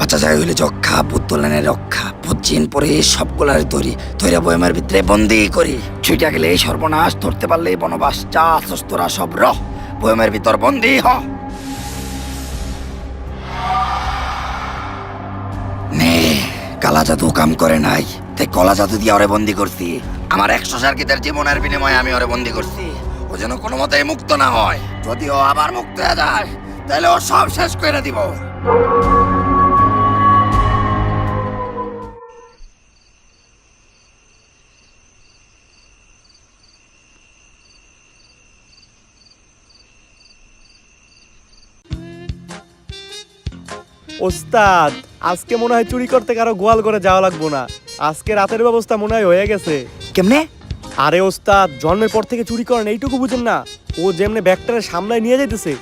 আচ্ছা যাই হইলে যক্ষা পুত্তলানের রক্ষা পুচ্চিন পরে সবগুলার তৈরি তৈরা বয়মের ভিতরে বন্দি করি ছুইটা গেলে সর্বনাশ ধরতে পারলে বনবাস চা তোরা সব রহ বয়মের ভিতর বন্দি হ নে কালা জাদু কাম করে নাই তাই কলা জাদু দিয়ে ওরে বন্দি করছি আমার 100 সার্কিটের জীবনের বিনিময়ে আমি ওরে বন্দি করছি ও যেন কোনো মতেই মুক্ত না হয় যদি ও আবার মুক্ত হয়ে যায় তাহলে ও সব শেষ করে দিব ওস্তাদ আজকে মনে হয় চুরি করতে কারো গোয়াল করে যাওয়া লাগবো না আজকে রাতের ব্যবস্থা মনে হয় হয়ে গেছে কেমনে আরে ওস্তাদ জন্মের পর থেকে চুরি করেন এইটুকু বুঝেন না ও যেমনে ব্যাগটারে সামলায় নিয়ে যাইতেছে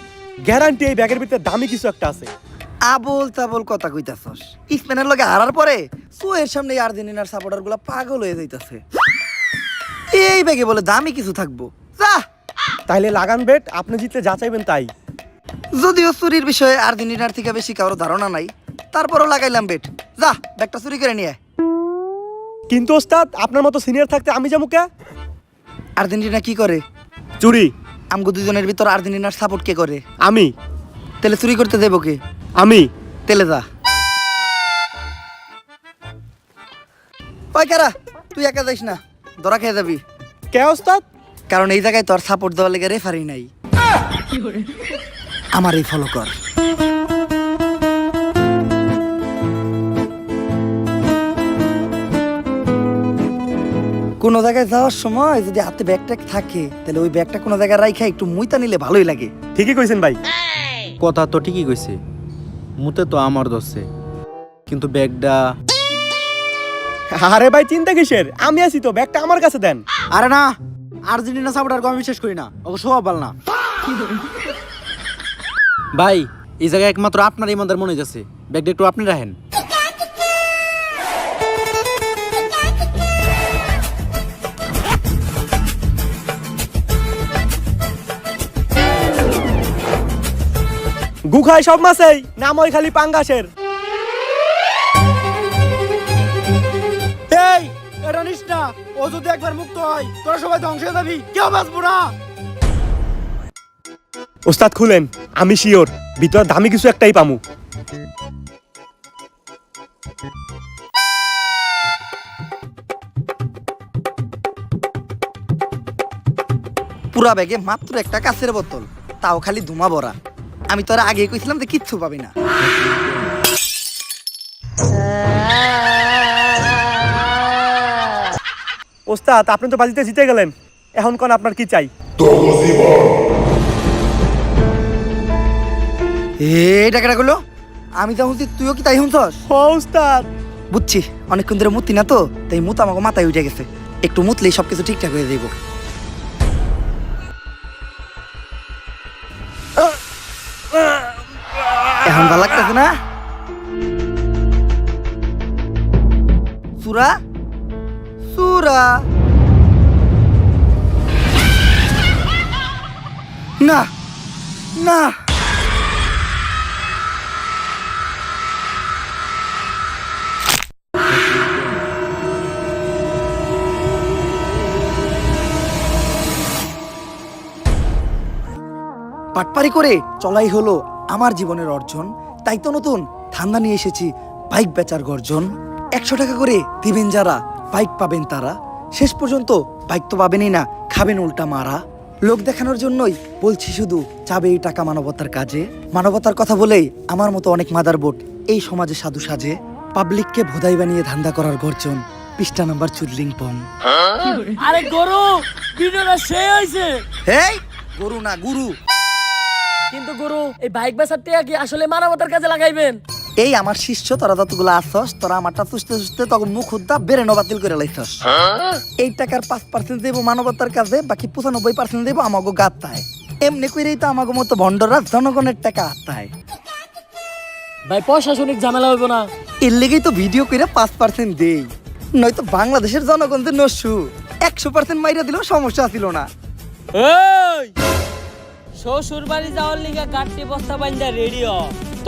গ্যারান্টি এই ব্যাগের ভিতরে দামি কিছু একটা আছে আবল তাবল কথা কইতাছস স্পেনের লগে হারার পরে সোয়ের সামনে আর্জেন্টিনার সাপোর্টার গুলা পাগল হয়ে যাইতাছে এই ব্যাগে বলে দামি কিছু থাকবো যা তাইলে লাগান বেট আপনি জিতলে যা চাইবেন তাই যদিও চুরির বিষয়ে আর্জেন্টিনার থেকে বেশি কারো ধারণা নাই তারপরও লাগাইলাম বেট যা ব্যাগটা চুরি করে নিয়ে কিন্তু ওস্তাদ আপনার মতো সিনিয়র থাকতে আমি যাবো কে আর্জেন্টিনা কি করে চুরি আমগো দুজনের ভিতর আর্জেন্টিনার সাপোর্ট কে করে আমি তেলে চুরি করতে দেবো কে আমি তেলে যা ওই কারা তুই একা যাইস না ধরা খেয়ে যাবি কে ওস্তাদ কারণ এই জায়গায় তোর সাপোর্ট দেওয়ার লেগে রেফারি নাই আমার এই ফলো কর কোনো জায়গায় যাওয়ার সময় যদি হাতে ব্যাগটা থাকে তাহলে ওই ব্যাগটা কোনো জায়গায় রাইখা একটু মুইতা নিলে ভালোই লাগে ঠিকই কইছেন ভাই কথা তো ঠিকই কইছে মুতে তো আমার দোষে কিন্তু ব্যাগটা আরে ভাই চিন্তা কিসের আমি আছি তো ব্যাগটা আমার কাছে দেন আরে না আর্জেন্টিনা সাপোর্টারকে আমি বিশ্বাস করি না ওকে স্বভাব ভালো না ভাই এই জায়গায় একমাত্র আপনার ইমানদার মনে যাচ্ছে ব্যাগটা একটু আপনি রাখেন গুখায় সব মাছেই নাম ওই খালি পাঙ্গাসের এই এটা নিস না ও যদি একবার মুক্ত হয় তোরা সবাই ধ্বংস হয়ে যাবি কেউ বাঁচবো না ওস্তাদ খুলেন আমি শিওর ভিতরে দামি কিছু একটাই পামু পুরা ব্যাগে মাত্র একটা কাঁচের বোতল তাও খালি ধুমা ভরা আমি তোরা আগে কইছিলাম যে কিচ্ছু পাবি না ওস্তাদ আপনি তো বাজিতে জিতে গেলেন এখন কোন আপনার কি চাই এই টাকাটা গুলো আমি যা শুনছি তুইও কি তাই শুনছস ও ওস্তাদ বুঝছি অনেকক্ষণ ধরে মুতি না তো তাই মুত আমাকে মাথায় উঠে গেছে একটু মুতলেই সবকিছু ঠিকঠাক হয়ে যাইব এখন ভালো লাগতেছে না সুরা সুরা না না পাটপারি করে চলাই হলো আমার জীবনের অর্জন তাই তো নতুন ধান্দা নিয়ে এসেছি বাইক বেচার গর্জন 100 টাকা করে দিবেন যারা বাইক পাবেন তারা শেষ পর্যন্ত বাইক তো পাবেনই না খাবেন উল্টা মারা লোক দেখানোর জন্যই বলছি শুধু যাবে এই টাকা মানবতার কাজে মানবতার কথা বলেই আমার মতো অনেক মাদারবোট এই সমাজে সাধু সাজে পাবলিককে ভোদাই বানিয়ে ধান্দা করার গর্জন পৃষ্ঠা নাম্বার চুদলিং পং আরে গরু ভিডিওটা সেই হইছে এই গরু না গুরু কিন্তু গরু এই বাইক বেচার টাকা কি আসলে মানবতার কাজে লাগাইবেন এই আমার শিষ্য তোরা যতগুলো আসছস তোরা আমারটা চুষতে চুষতে তখন মুখ উদ্দা বেড়ে বাতিল করে লাইছস এই টাকার 5% দেবো মানবতার কাজে বাকি 95% দেবো আমাকে গাত্তায় এমনি করেই তো আমাকে মতো ভণ্ডরা জনগণের টাকা আত্মায় ভাই প্রশাসনিক ঝামেলা হইব না এর লেগেই তো ভিডিও করে 5% দেই নয়তো বাংলাদেশের জনগণ যে নসু 100% মাইরা দিলেও সমস্যা ছিল না এই শ্বশুর বাড়ি যাওয়ার লিগা গাড়ি বস্তা বাইন্দা রেডি হ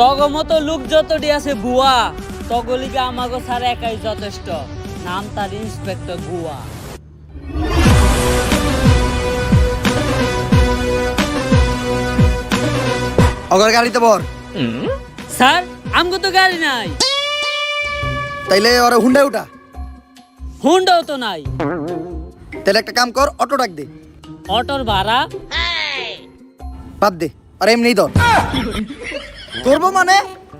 তগ মতো লোক যতটি আছে বুয়া তগলিকে আমাগো স্যার একাই যথেষ্ট। নাম তার ইন্সপেক্টর বুয়া। অগর গাড়িতে বর। স্যার আমগো তো গাড়ি নাই। তাইলে ওরা হুন্ডায় উঠা। হুন্ডাও তো নাই। তাহলে একটা কাম কর, অটো ডাক দে। অটোর ভাড়া বাদ দে, আর এমনি ধর। ধরবো মানে?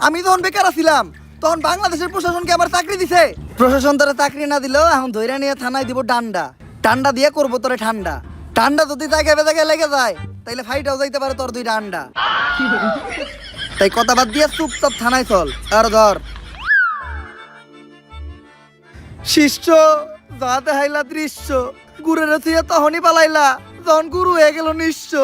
আমি তখন বেকার ছিলাম, তখন বাংলাদেশের প্রশাসনকে আবার চাকরি দিছে। প্রশাসন তারা চাকরি না দিলেও এখন ধইরা নিয়ে থানায় দিব ডান্ডা। ডান্ডা দিয়ে করবো তোরে ঠান্ডা। ঠান্ডা যদি জায়গায় বেজায় লেগে যায় তাইলে ফাইটাও যাইতে পারে তোর 2টা আন্ডা। তাই কথা বাদ দিয়ে চুপচাপ থানায় চল। আর ধর শিষ্য যাতে হাইলা দৃশ্য গুরুর থিয়ে তখনই পালাইলা যখন গুরু হয়ে গেল নিঃস্ব।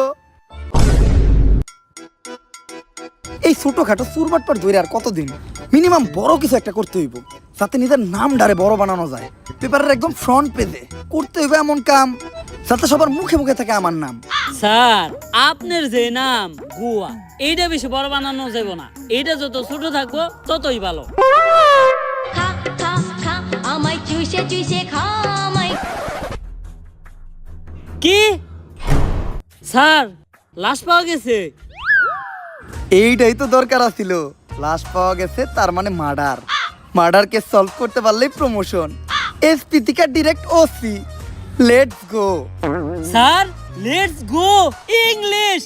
এই ছোটখাটো চুরবাটপাট ধরে আর কতদিন? মিনিমাম বড় কিছু একটা করতে হইব, যাতে নিজের নাম ডারে বড় বানানো যায়। পেপারের একদম ফ্রন্ট পেজে করতে হইবে এমন কাম যাতে সবার মুখে মুখে থাকে আমার নাম। স্যার আপনার যে নাম গুয়া এইটা বেশি বড় বানানো যাবে না। এইটা যত ছোট থাকবো ততই ভালো। খা খা খা আমায় চুষে চুষে খা আমায়। কি স্যার লাশ পাওয়া গেছে? এইটাই তো দরকার ছিল। লাশ পাওয়া গেছে, তার মানে মার্ডার। মার্ডার কেস সলভ করতে পারলেই প্রমোশন। এসপি থেকে direct OC. Let's go sir let's go English.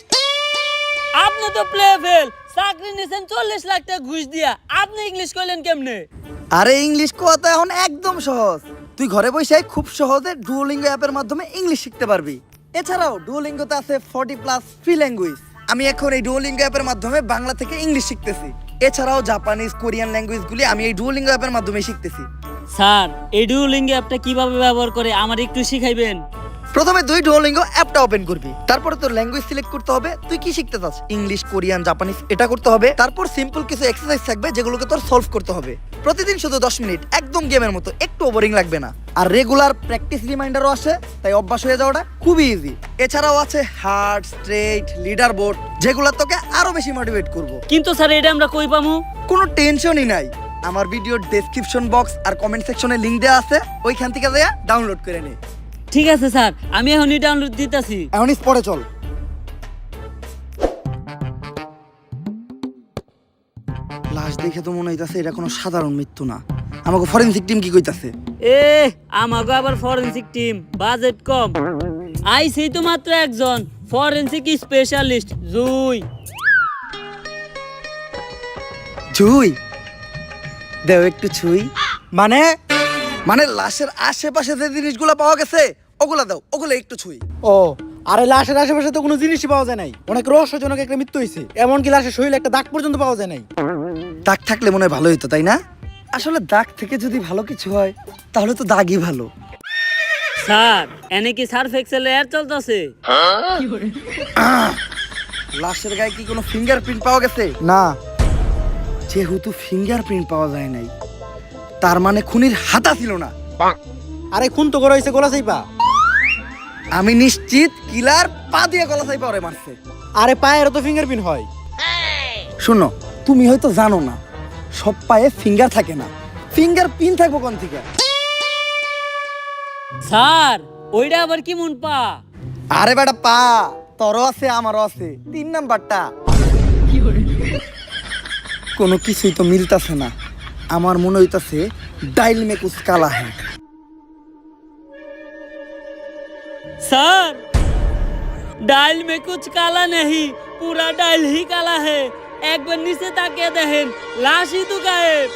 আপনি তো প্লে ফেল, চাকরি নিছেন 40 লাখ টাকা ঘুষ দিয়া, আপনি ইংলিশ কইলেন কেমনে? আরে ইংলিশ কথা এখন একদম সহজ। তুই ঘরে বসে খুব সহজে ডুওলিঙ্গো অ্যাপের মাধ্যমে ইংলিশ শিখতে পারবি। এছাড়াও ডুওলিঙ্গোতে আছে 40+ ফ্রি ল্যাঙ্গুয়েজ। আমি এখন এই ডুওলিঙ্গো অ্যাপের মাধ্যমে বাংলা থেকে ইংলিশ শিখতেছি। এছাড়াও জাপানিজ, কোরিয়ান ল্যাঙ্গুয়েজগুলি আমি এই ডুওলিঙ্গো অ্যাপের মাধ্যমে শিখতেছি। স্যার এই ডুওলিঙ্গো অ্যাপটা কিভাবে ব্যবহার করে আমার একটু শিখাইবেন? প্রথমে তুই ডুওলিঙ্গো অ্যাপটা ওপেন করবি, তারপরে তোর ল্যাঙ্গুয়েজ সিলেক্ট করতে হবে। তুই কি শিখতে চাস, ইংলিশ, কোরিয়ান, জাপানিজ, এটা করতে হবে। তারপর সিম্পল কিছু এক্সারসাইজ থাকবে যেগুলোকে তোর সলভ করতে হবে। প্রতিদিন শুধু 10 মিনিট, একদম গেমের মতো, একটু বোরিং লাগবে না। আর রেগুলার প্র্যাকটিস রিমাইন্ডারও আসে, তাই অভ্যাস হয়ে যাওয়াটা খুবই ইজি। এছাড়াও আছে হার্ড, স্ট্রেট, লিডার বোর্ড, যেগুলো তোকে আরো বেশি মোটিভেট করবো। কিন্তু স্যার এটা আমরা কই পামু? কোনো টেনশনই নাই, আমার ভিডিওর ডেসক্রিপশন বক্স আর কমেন্ট সেকশনে লিংক দেওয়া আছে, ওইখান থেকে যা ডাউনলোড করে নে। ঠিক আছে স্যার, আমি এখনই ডাউনলোড দিতেছি। এখন পরে চল। লাশ দেখে তো মনে হইতাছে এটা কোনো সাধারণ মৃত্যু না। আমাকে ফরেনসিক টিম কি কইতাছে? এ আমাগো আবার ফরেনসিক টিম, বাজেট কম। আইছি তো মাত্র একজন ফরেনসিক স্পেশালিস্ট জুই। ছুই দেও একটু ছুই। মানে মানে লাশের আশেপাশে যে জিনিসগুলো পাওয়া গেছে ওগুলা দাও, ওগুলো একটু ছুই। ও আরে লাশের আশেপাশে তো কোনো জিনিসই পাওয়া যায় নাই। অনেক রহস্যজনক একটা মৃত্যু হয়েছে, এমনকি লাশের শরীরে একটা দাগ পর্যন্ত পাওয়া যায় নাই। দাগ থাকলে মনে হয় ভালো হইতো, তাই না? আসলে দাগ থেকে যদি ভালো কিছু হয় তাহলে তো দাগই ভালো। স্যার এনে কি সার্ফ এক্সেল এর চলতেছে? লাশের গায়ে কি কোনো ফিঙ্গারপ্রিন্ট পাওয়া গেছে? না। যেহেতু ফিঙ্গারপ্রিন্ট পাওয়া যায় নাই, তার মানে খুনির হাতা ছিল না। আরে খুন তো করা হয়েছে গলা চাইপা। আমি নিশ্চিত কিলার পা দিয়ে গলা চাইপা ওরে মারছে। আরে পায়েরও তো ফিঙ্গারপ্রিন্ট হয়। শোনো, তুমি হয়তো জানো না, সব পায়ে ফিঙ্গার থাকে না। ফিঙ্গারপ্রিন্ট থাকবো কোন থেকে? স্যার ওইটা আবার কি মন পা? আরে বেটা পা তোরও আছে আমারও আছে, 3 নাম্বারটা। কোনো কিছুই তো মিলতাছে না। আমার মনে হইতাছে ডাইল মে কুছ কালা হ্যাঁ। सर डाल में कुछ काला नहीं, पूरा डाल ही काला है। एक बार नीचे ताकिए देखें, लाश ही तो गायब।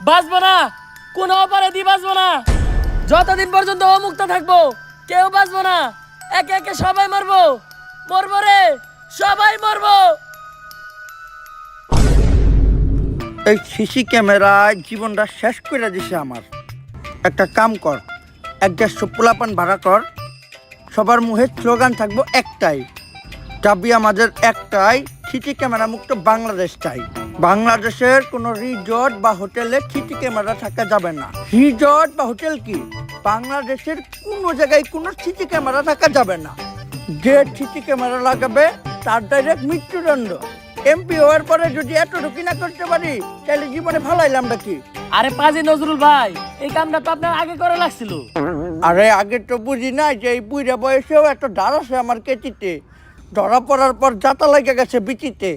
বাঁচবো না, কোন অপরাধী বাঁচবো না। যতদিন পর্যন্ত ও মুক্ত থাকবো কেউ বাঁচবো না। একে একে সবাই মরবো, মরবো রে, সবাই মরবো। এই সিসি ক্যামেরায় জীবনটা শেষ করে দিছে আমার। একটা কাম কর, 150 পোলাপান ভাড়া কর, সবার মুখে স্লোগান থাকবো একটাই, চাবি আমাদের একটাই, সিসি ক্যামেরা মুক্ত বাংলাদেশ চাই। বাংলাদেশের কোনো রিসর্ট বা হোটেলে সিসি ক্যামেরা থাকা যাবে না। রিসর্ট বা হোটেল কি, বাংলাদেশের কোনো জায়গায় কোনো সিসি ক্যামেরা থাকা যাবে না। যে সিসি ক্যামেরা লাগাবে তার ডাইরেক্ট মৃত্যুদণ্ড। এমপি হওয়ার পরে যদি এতটুকু না করতে পারি তাহলে জীবনে ভালাইলাম নাকি? আরে পাজি নজরুল ভাই, এই কামটা তো আপনার আগে করে লাগছিল। আরে আগে তো বুঝি না যে এই বুড়া বয়সেও এত ধার আছে আমার কেচিতে। ধরা পড়ার পর জাতা লেগে গেছে বিচিতে।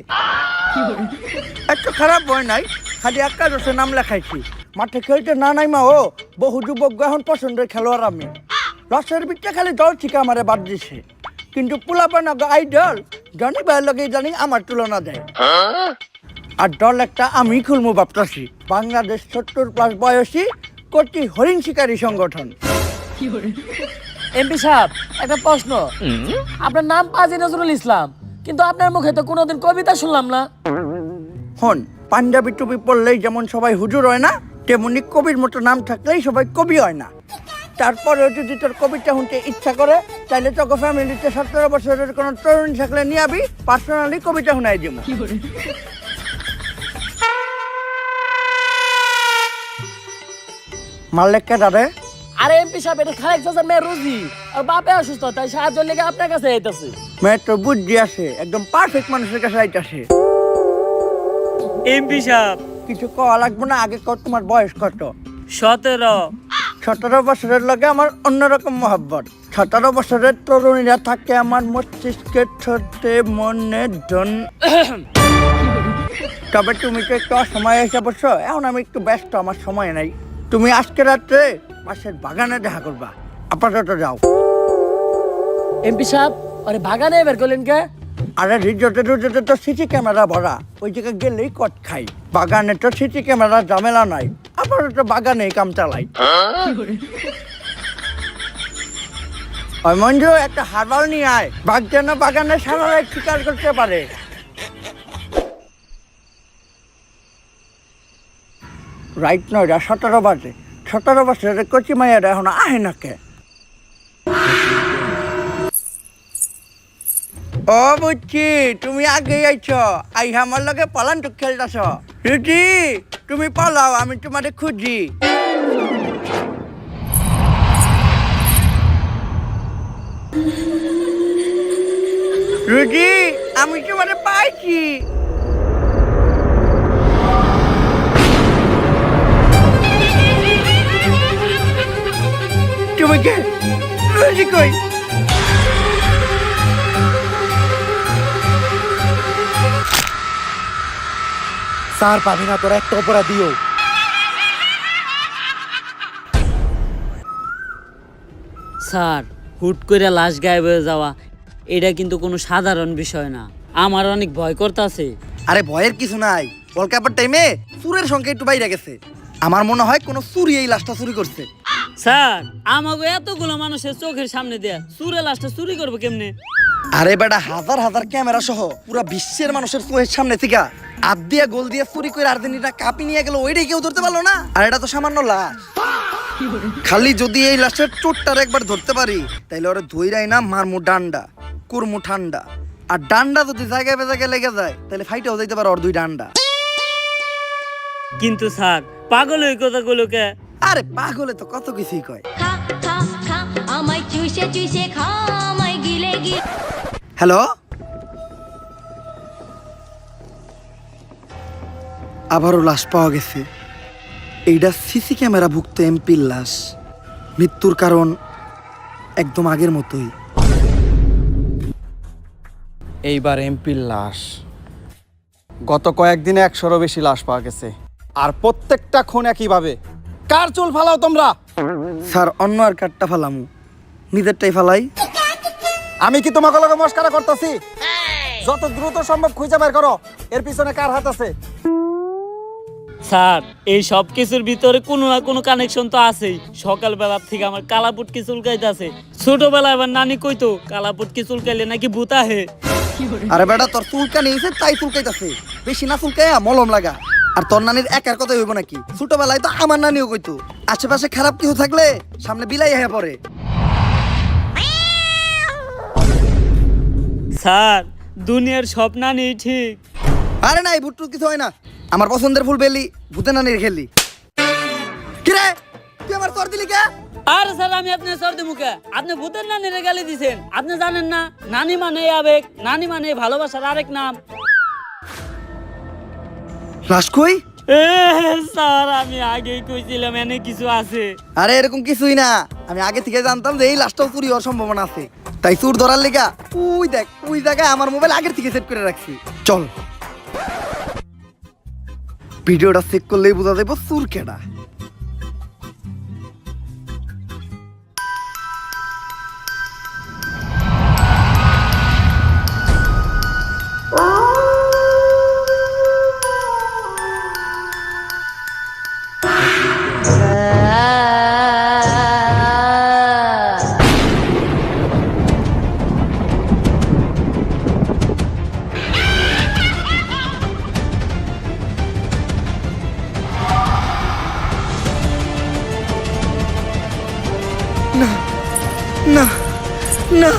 এত খারাপ হয় নাই, খালি একাদশে নাম লেখাইছি। মাঠে খেলতে না নাই মা ও বহু যুবক এখন পছন্দের খেলোয়াড় আমি। রসের বিটটা খালি দল থেকে আমারে বাদ দিছে, কিন্তু পোলাপানা আইডল জানি ভাইয়ের লগে জানি আমার তুলনা দেয়। আর দল একটা আমি খুলমু ভাবতাছি, বাংলাদেশ 70+ বয়সী কোটি হরিণ শিকারী সংগঠন। এমপি সাহেব, একটা প্রশ্ন। আপনার নাম পাজি নজরুল ইসলাম, কিন্তু আপনার মুখে তো কোনোদিন কবিতা শুনলাম না। হন, পাঞ্জাবি টুপি পরলেই যেমন সবাই হুজুর হয় না, তেমনি কবির মতো নাম থাকলেই সবাই কবি হয় না। তারপরেও যদি তোর কবিতা শুনতে ইচ্ছা করে তাহলে তোকে ফ্যামিলিতে 17 বছরের কোনো তরুণ থাকলে নিয়ে আবি, পার্সোনালি কবিতা শুনাই দিব। মাল্লেককে দাদে। আরে এমপি সাহেব, এটা খালেক চাচার মেয়ে রুজি, আর বাপে অসুস্থ, তাই সাহায্য লেগে আপনার কাছে আইতাছে। মেয়ের তো বুদ্ধি আছে, একদম পারফেক্ট মানুষের কাছে আইতাছে। এমপি সাহেব, কিছু কওয়া লাগবে না, আগে কর তোমার বয়স কত? 17। 17 বছরের লগে আমার অন্যরকম মহব্বত। 17 বছরের তরুণীরা থাকে আমার মস্তিষ্কের ছোটে মনে ধন। তবে তুমি তো একটু অসময় এসে বসছো, এখন আমি একটু ব্যস্ত, আমার সময় নাই। তুমি আজকে রাত্রে পাশের বাগানে দেখা করবা, আপাতত যাও। এমপি সাহেব, আরে বাগানে বের করলেন কে? আরে রিজোর্টে তো সিসি ক্যামেরা ভরা, ওই জায়গায় গেলেই কট খাই। বাগানে তো সিসি ক্যামেরা ঝামেলা নাই, আপাতত বাগানে কাম চালাই। ওই মঞ্জু, একটা হারবাল নিয়ে আয়, বাঘ যেন বাগানে সারা রাত শিকার করতে পারে। রাইট নয়, 17 বাজে। 17 বছরের কচি মাইয়ারা এখন আহে না কে? ও বুঝছি, তুমি আগে আইছ, আই আমার লগে পালান তো খেলতেছ। রুজি, তুমি পালাও, আমি তোমারে খুঁজি। রুজি, আমি তোমারে পাইছি। তুমি কে? রুজি কই? স্যার পাবি না, তোরা একটা অপরাধীও। স্যার, হুট করে লাশ গায়েব হয়ে যাওয়া এটা কিন্তু কোনো সাধারণ বিষয় না। আমার অনেক ভয় করতেছে। আরে ভয়ের কিছু নাই, ওয়ার্ল্ড কাপের টাইমে চুরের সংখ্যা একটু বাইরে গেছে। আমার মনে হয় কোনো চুরি এই লাশটা চুরি করছে। স্যার, আমাকে এতগুলো মানুষের চোখের সামনে দেয়া চুরে লাশটা চুরি করবো কেমনে? আরে বেটা, হাজার হাজার ক্যামেরা সহ পুরা বিশ্বের মানুষের চোখের সামনে থেকে হাত দিয়া গোল দিয়ে চুরি করে আর্জেন্টিনা কাপি নিয়ে গেল, ওইটাই কেউ ধরতে পারলো না। আর এটা তো সামান্য লাশ। খালি যদি এই লাশের চোটটার একবার ধরতে পারি তাইলে ওরা ধইরাই না মারমু ডান্ডা, কুরমু ঠান্ডা। আর ডান্ডা যদি জায়গায় জায়গায় লেগে যায় তাহলে ফাইটেও যাইতে পারে ওর 2 ডান্ডা। কিন্তু স্যার, পাগল ওই কথাগুলোকে। আরে পাগলে তো কত কিছুই কয়। খা খা খা আমায় চুষে চুষে খা আমায় গিলে গিলে। হ্যালো, আবারও লাশ পাওয়া গেছে। এইটা সিসি ক্যামেরা ভুক্ত এমপির লাশ। মৃত্যুর কারণ একদম আগের মতোই। এইবার এমপির লাশ। গত কয়েকদিনে 100-এরও বেশি লাশ পাওয়া গেছে, আর প্রত্যেকটা খুন একইভাবে। কার চুল ফালাও তোমরা? স্যার, অন্য আর কাটটা ফালামু, নিজেরটাই ফালাই। আমি কি তোমাকে লগে মস্কারা করতেছি? যত দ্রুত সম্ভব খুঁজে বের করো এর পিছনে কার হাত আছে। স্যার, এই সব কিছুর ভিতরে কোনো না কোনো কানেকশন তো আছেই। সকালবেলা থেকে আমার কালাপুটকি চুলকাইতেছে। ছোটবেলায় আমার নানি কইতো কালাপুটকি চুলকাইলে নাকি ভূত আহে। আরে বেটা, তোর চুলকা নিয়েছে তাই চুলকাইতাছে, বেশি না চুলকাইয়া মলম লাগা। আর তোর নানির একার কথাই হইব নাকি? ছোটবেলায় তো আমার নানিও কইতো আশেপাশে খারাপ কিছু থাকলে সামনে বিলাই হয়ে পড়ে। স্যার, দুনিয়ার সব নানি ঠিক, আরে নাই ভুট্টু কিছু হয় না, আমার পছন্দের ফুল বেলি ভূতে নানির খেললি। কিরে তুই আমার তোর দিলি কে? আরে স্যার আমি আপনার সর্দি মুখে আপনি ভূতের নানির গালি দিছেন। আপনি জানেন না নানি মানে আবেগ, নানি মানে ভালোবাসার আরেক নাম। লাশ কই? এ স্যার আমি আগেই কইছিলাম এনে কিছু আছে। আরে এরকম কিছুই না, আমি আগে থেকে জানতাম যে এই লাশটাও চুরি হওয়ার সম্ভাবনা আছে, তাই চোর ধরার লেগা ওই দেখ ওই জায়গায় আমার মোবাইল আগের থেকে সেট করে রাখছি। চল ভিডিওটা চেক করলেই বোঝা যাবে চোর কেডা। না না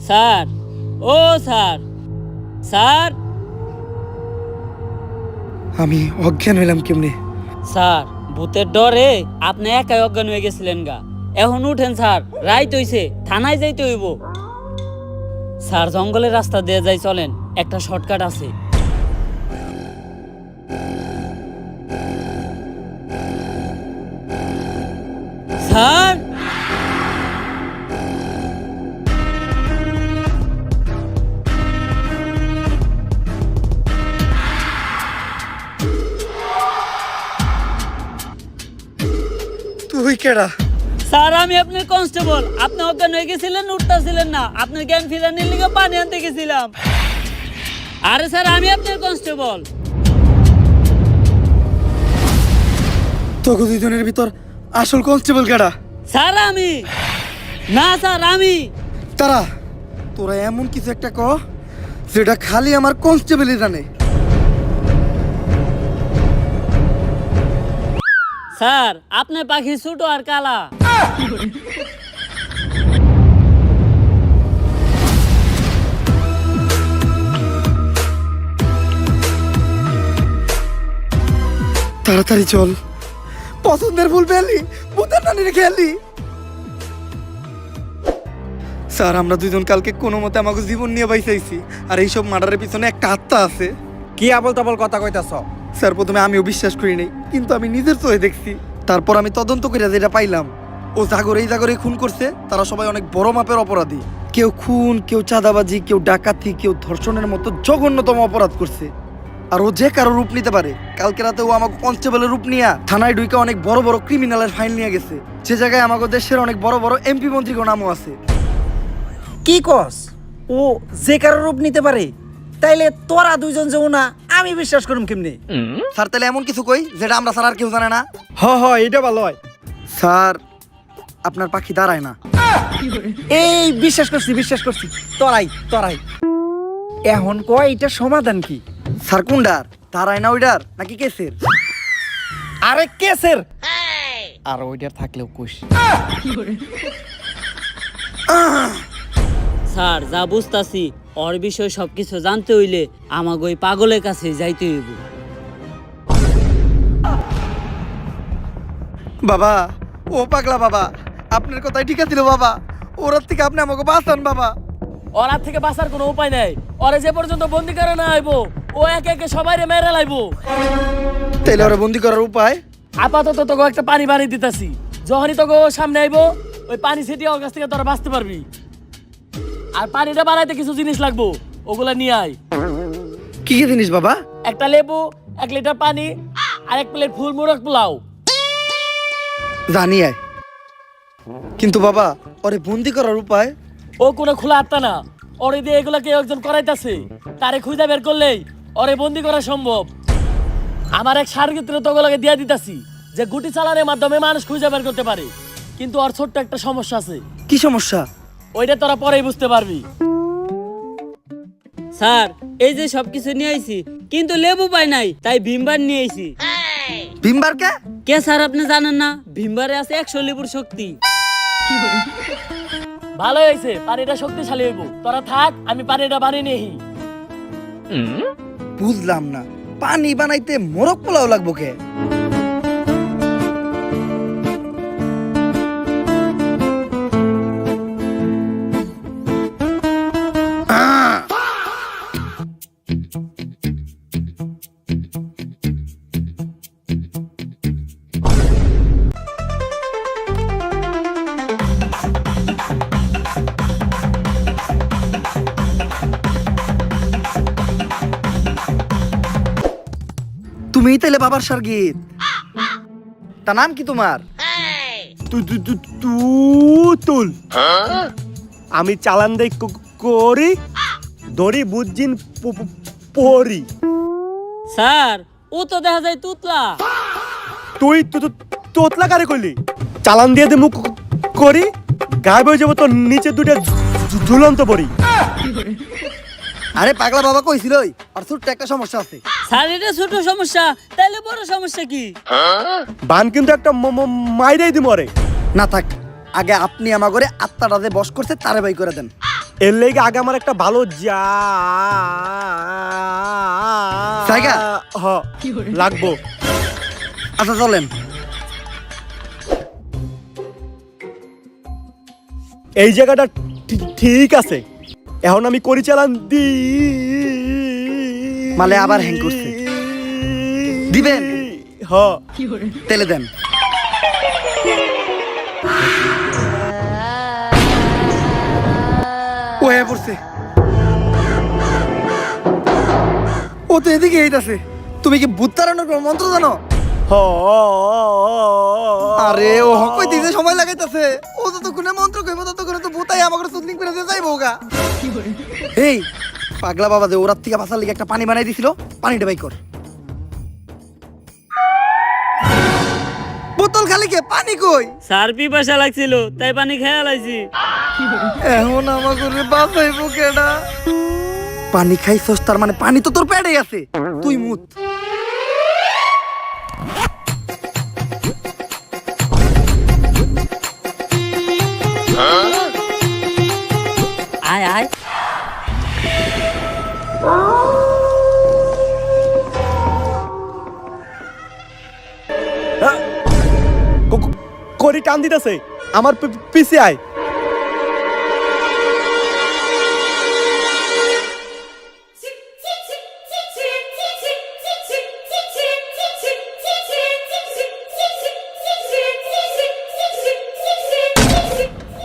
স্যার ও স্যার, স্যার আমি অজ্ঞান হইলাম কেমনে? স্যার ভূতের ডরে আপনি একাই অজ্ঞান হয়ে গেছিলেন গা। এখন উঠেন স্যার, রাইত হইছে, থানায় যাইতে হইব। স্যার জঙ্গলের রাস্তা দিয়ে যাই, চলেন, একটা শর্টকাট আছে। স্যার তুই কেডা? স্যার আমি আপনার কনস্টেবল। আপনি অজ্ঞান হয়ে গেছিলেন, উঠতেছিলেন না, আপনার জ্ঞান ফিরানোর লিগে পানি আনতে গেছিলাম। আরে স্যার আমি আপনার কনস্টেবল। তোকে দুজনের ভিতর আসল কনস্টেবল কেডা? স্যার আমি না, স্যার আমি। তারা তোরা এমন কিছু একটা ক যেটা খালি আমার কনস্টেবলই জানে। স্যার আপনি পাখি ছোট আর কালা। তাড়াতাড়ি চল, পছন্দের ফুল পেলি ভূতের নানির খেয়ালি। স্যার আমরা দুজন কালকে কোনো মতে আমাকে জীবন নিয়ে বাইসাইছি, আর এইসব মার্ডারের পিছনে একটা আত্মা আছে। কি আবল তাবল কথা কইতাছ? স্যার প্রথমে আমিও বিশ্বাস করি নাই, কিন্তু আমি নিজের চোখে দেখছি। তারপর আমি তদন্ত করে যেটা পাইলাম, ও জাগরে এই জাগরে খুন করছে, তারা সবাই অনেক বড় মাপের অপরাধী। কেউ খুন, কেউ চাঁদাবাজি, কেউ ডাকাতি, কেউ ধর্ষণের মতো জঘন্যতম অপরাধ করছে। আর ও যে কারো রূপ নিতে পারে। কালকে রাতে ও আমাকে কনস্টেবলের রূপ নিয়ে থানায় ঢুকে অনেক বড় বড় ক্রিমিনালের ফাইল নিয়ে গেছে, যে জায়গায় আমাদের দেশের অনেক বড় বড় এমপি মন্ত্রীর নামও আছে। কি কস? ও যে কারো রূপ নিতে পারে? তাইলে তোরা দুইজন যেও না, আমি বিশ্বাস করুম কেমনে? স্যার তাহলে এমন কিছু কই যেটা আমরা স্যার আর কেউ জানে না। হ এটা ভালো হয়। স্যার আপনার পাখি দাঁড়ায় না। এই বিশ্বাস করছি, তোরাই তোরাই। এখন কয় এটা সমাধান কি? স্যার কোনডার, দাঁড়ায় না ওইডার নাকি কেসের? আরে কেসের। আর ওইটার থাকলেও কুশ। স্যার যা বুঝতাছি ওর বিষয়ে সবকিছু জানতে হইলে আমাকে ওই পাগলের কাছে যাইতে হইব। বাবা ও পাগলা বাবা, আপনার কথাই ঠিক আছিল বাবা, ওর থেকে আপনি আমাকে বাঁচান বাবা। ওর হাত থেকে বাঁচার কোনো উপায় নাই। ওরে যে পর্যন্ত বন্দি করে না আইবো, ও একে একে সবাই মেরে লাইবো। তাইলে ওরা বন্দি করার উপায়? আপাতত তোকে একটা পানি বানিয়ে দিতেছি, যখনই তোকে ও সামনে আইবো ওই পানি ছিটিয়ে ওর কাছ থেকে তোরা বাঁচতে পারবি। আর পানিটা বানাইতে কিছু জিনিস লাগবো, ওগুলা নিয়ে আয়। কি কি জিনিস বাবা? একটা লেবু, 1 লিটার পানি, আর 1 প্লেট ফুল মুরগ পোলাও। জানি আয়, কিন্তু বাবা ওরে বন্দি করার উপায়? ও কোনো খোলা আত্মা না, ওরে দিয়ে এগুলা কেউ একজন করাইতাছে। তারে খুঁজে বের করলেই ওরে বন্দি করা সম্ভব। আমার এক সার্গিত্র তোগুলোকে দিয়ে দিতাছি, যে গুটি চালানোর মাধ্যমে মানুষ খুঁজে বের করতে পারে। কিন্তু ওর ছোট্ট একটা সমস্যা আছে। কি সমস্যা? ওইটা তোরা পরেই বুঝতে পারবি। স্যার এই যে সবকিছু নিয়ে আইছি, কিন্তু লেবু পাই নাই, তাই ভিমবার নিয়ে আইছি। ভিমবার কে? কে স্যার আপনি জানেন না? ভিমবারে আছে 100 লেবুর শক্তি। ভালো হয়েছে, পানিটা শক্তিশালী হইব। তোরা থাক, আমি পানিটা বানিয়ে নেই। বুঝলাম না, পানি বানাইতে মোরগ পোলাও লাগবো কে? তুমিই তাইলে বাবার সার্গিত? তা নাম কি তোমার? তুল। আমি চালান দেই করি, দড়ি বুঝিন পরি। স্যার ও তো দেখা যায় তুতলা। তুই তোতলা কারে কইলি? চালান দিয়ে দে মুখ করি, গায়েব হয়ে যাবো তোর নিচে দুটা ঝুলন্ত পড়ি। আরে পাগলা বাবা কইছিল আর ছোট্ট একটা সমস্যা আছে। স্যার এটা ছোট সমস্যা, তাইলে বড় সমস্যা কি? বান কিন্তু একটা মাইরাই দি মরে। না থাক, আগে আপনি আমার ঘরে আত্মাটা যে বস করছে তারে বাই করে দেন। এর লেগে আগে আমার একটা ভালো জায়গা? লাগবো। আচ্ছা চলেন। এই জায়গাটা ঠিক আছে, এখন আমি করি চালান দি মালে আবার হ্যাং করছে। দিবেন? হ তেলে দেন। ও হয়ে পড়ছে। ও তো এদিকে এইটাছে। তুমি কি ভূত তাড়ানোর কোনো মন্ত্র জানো? আরে ও হকই দিতে সময় লাগাইতাছে। ও তো কোনে মন্ত্র কইবো ততক্ষণে তো ভূতাই আমাকে সুদলিং করে দিয়ে যাইবো গা। এই পাগলা বাবা যে ওরাত থেকে বাঁচার লিগে একটা পানি বানাই দিছিল, পানিটা বাই কর। বোতল খালি কে? পানি কই? স্যার পিপাসা লাগছিল তাই পানি খেয়ে লাইছি। এখন আমাকে বাঁচাইবো কেডা? পানি খাইছস তার মানে পানি তো তোর পেটে আছে, তুই মুত। আয় আয়। করি টান দিতেছে, আমার পিছে আয়।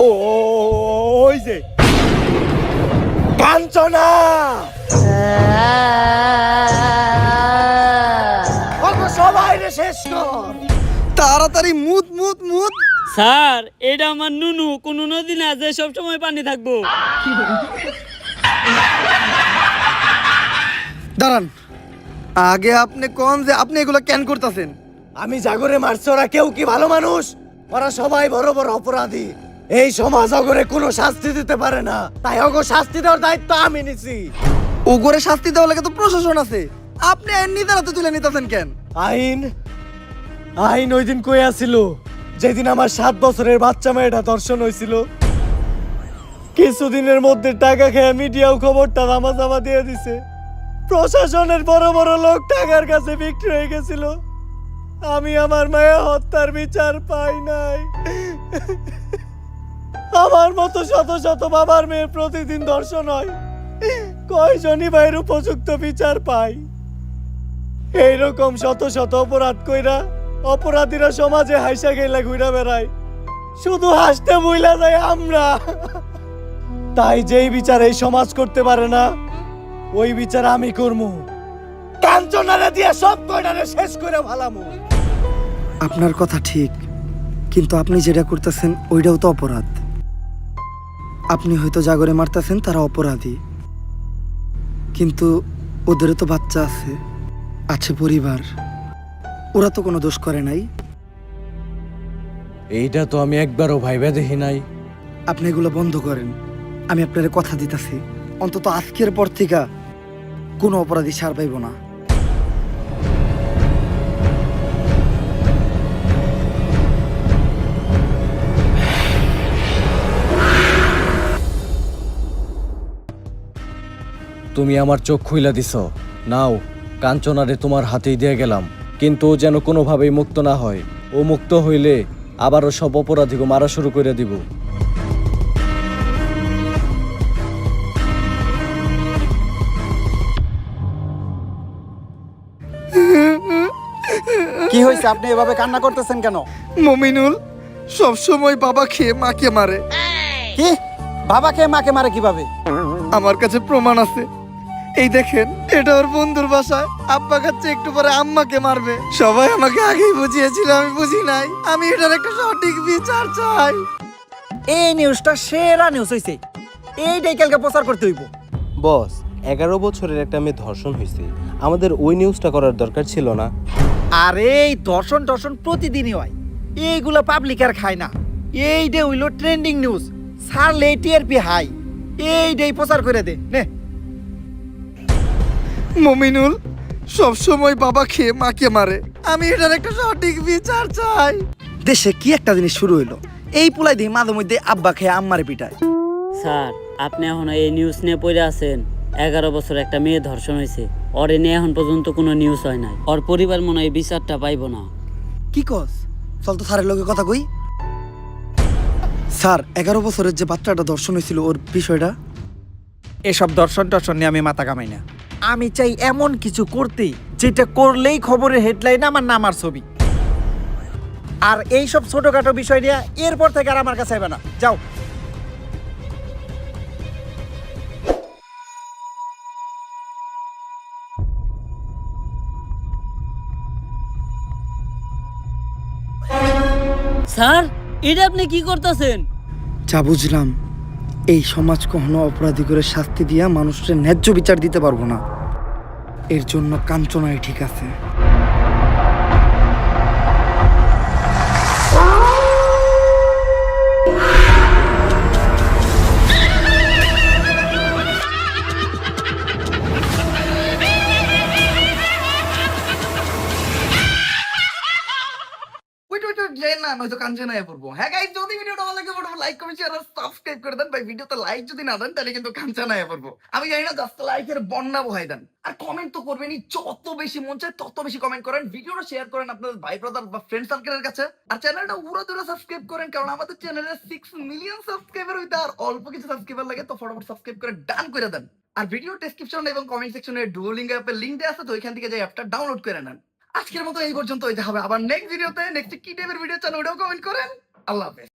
ওই যে কাঞ্চনা, সবাই রে শেষ কর তাড়াতাড়ি মুত মুত মুত। স্যার এটা আমার নুনু, কোন নদী না যে সবসময় পানি থাকবো। দাঁড়ান, আগে আপনি কোন যে আপনি এগুলো কেন করতেছেন? আমি জাগরে মারছি, ওরা কেউ কি ভালো মানুষ? ওরা সবাই বড় বড় অপরাধী। এই সমাজ অগরে কোনো শাস্তি দিতে পারে না, তাই অগ শাস্তি দেওয়ার দায়িত্ব আমি নিছি। ওগরে শাস্তি দেওয়া লাগে তো প্রশাসন আছে, আপনি আইন নিজের হাতে তুলে নিতেছেন কেন? আইন আইন ওই দিন কই আসিল যেদিন আমার 7 বছরের বাচ্চা মেয়েটা ধর্ষণ হয়েছিল। কিছুদিনের মধ্যে টাকা খেয়ে মিডিয়াও খবরটা জামা দিয়ে দিছে। প্রশাসনের বড় বড় লোক টাকার কাছে বিক্রি হয়ে গেছিল। আমি আমার মায়া হত্যার বিচার পাই নাই। আমার মতো শত শত বাবার মেয়ের প্রতিদিন ধর্ষণ হয়, কয়জনই ভাইয়ের উপযুক্ত বিচার পাই? এইরকম শত শত অপরাধ কইরা অপরাধীরা সমাজে হাইসা গেলা ঘুরা বেড়ায়, শুধু হাসতে বইলা যায় আমরা। তাই যেই বিচার এই সমাজ করতে পারে না, ওই বিচার আমি করবো। কাঞ্চনারে দিয়ে সব কয়টারে শেষ করে ভালামু। আপনার কথা ঠিক, কিন্তু আপনি যেটা করতেছেন ওইটাও তো অপরাধ। আপনি হয়তো জাগরে মারতেছেন, তারা অপরাধী, কিন্তু ওদেরও তো বাচ্চা আছে, আছে পরিবার, ওরা তো কোনো দোষ করে নাই। এইটা তো আমি একবারও ভাইবা দেখি নাই। আপনি এগুলো বন্ধ করেন, আমি আপনার কথা দিতেছি, অন্তত আজকের পর থেকে কোনো অপরাধী ছাড় পাইব না। তুমি আমার চোখ খুইলা দিছ। নাও, কাঞ্চনারে তোমার হাতেই দিয়ে গেলাম, কিন্তু ও যেন কোনোভাবেই মুক্ত না হয়। ও মুক্ত হইলে আবারও সব অপরাধীকে মারা শুরু করে দিব। কি হয়েছে, আপনি এভাবে কান্না করতেছেন কেন? মমিনুল সব সময় বাবা খেয়ে মাকে মারে। কি? বাবাকে মাকে মারে কিভাবে? আমার কাছে প্রমাণ আছে। এই দেখেন, এটা ওর বন্ধুর বাসায়। আব্বা খাচ্ছে, একটু পরে আম্মাকে মারবে। সবাই আমাকে আগেই বুঝিয়েছিল, আমি বুঝি নাই। আমি এটার একটা সঠিক বিচার চাই। এই নিউজটা সেরা নিউজ হইছে, এইটাই কালকে প্রচার করতে হইব। বস, 11 বছরের একটা মেয়ে ধর্ষণ হয়েছে, আমাদের ওই নিউজটা করার দরকার ছিল না? আরে এই দর্শন প্রতিদিনই হয়, এইগুলা পাবলিক আর খায় না। এইটা হইল ট্রেন্ডিং নিউজ, ছাড়লে টিআরপি হাই। এইটাই প্রচার করে দে নে। মমিনুল সব সময় বাবা খেয়ে মাকে মারে। আমি এটার একটা সঠিক বিচার চাই। দেশে কি একটা জিনিস শুরু হইলো, এই পুলাই দিয়ে মাঝে মধ্যে আব্বা খেয়ে আম্মারে পিটায়। স্যার, আপনি এখন এই নিউজ নিয়ে পড়ে আছেন। 11 বছর একটা মেয়ে ধর্ষণ হয়েছে, ওর নিয়ে এখন পর্যন্ত কোনো নিউজ হয় নাই। ওর পরিবার মনে হয় এই বিচারটা পাইব না। কি কস? চল তো স্যারের লগে কথা কই। স্যার, 11 বছরের যে বাচ্চাটা ধর্ষণ হয়েছিল, ওর বিষয়টা। এসব দর্শন নিয়ে আমি মাথা কামাই না। আমি চাই এমন কিছু করতে যেটা করলেই খবরের হেডলাইন আমার নাম আর ছবি। আর এইসব ছোটখাটো বিষয় নিয়ে এরপর থেকে আর আমার কাছে আইবে না। যাও। স্যার, এটা আপনি কি করতেছেন? যা বুঝলাম, এই সমাজ কখনো অপরাধী করে শাস্তি দিয়া মানুষের ন্যায্য বিচার দিতে পারবো না। এর জন্য কাঞ্চনাই ঠিক আছে। না নয়তো কাঞ্চনায় পড়বো। হ্যাঁ গাইস, যদি ভিডিওটা ভালো লাগে ফটোফট লাইক কমেন্ট শেয়ার আর সাবস্ক্রাইব করে দেন ভাই। ভিডিওতে লাইক যদি না দেন তাহলে কিন্তু কাঞ্চনায় পড়বো। আমি জানি না, জাস্ট লাইকের বন্যা বহাই দেন। আর কমেন্ট তো করবেনই, যত বেশি মন চায় তত বেশি কমেন্ট করেন। ভিডিওটা শেয়ার করেন আপনাদের ভাই ব্রাদার বা ফ্রেন্ড সার্কেলের কাছে। আর চ্যানেলটা উড়া দুরা সাবস্ক্রাইব করেন, কারণ আমাদের চ্যানেলে 6 মিলিয়ন সাবস্ক্রাইবার হইতে আর অল্প কিছু সাবস্ক্রাইবার লাগে। তো ফটোফট সাবস্ক্রাইব করে ডান করে দেন। আর ভিডিও ডেসক্রিপশন এবং কমেন্ট সেকশনে ডুওলিঙ্গো অ্যাপের লিংক দেওয়া আছে, তো ওইখান থেকে যাই অ্যাপটা ডাউনলোড করে নেন। আজকের মতো এই পর্যন্ত। হইতে হবে আবার নেক্সট ভিডিওতে। নেক্সট কি টাইপের ভিডিও চান ওটাও কমেন্ট করেন। আল্লাহ হাফেজ।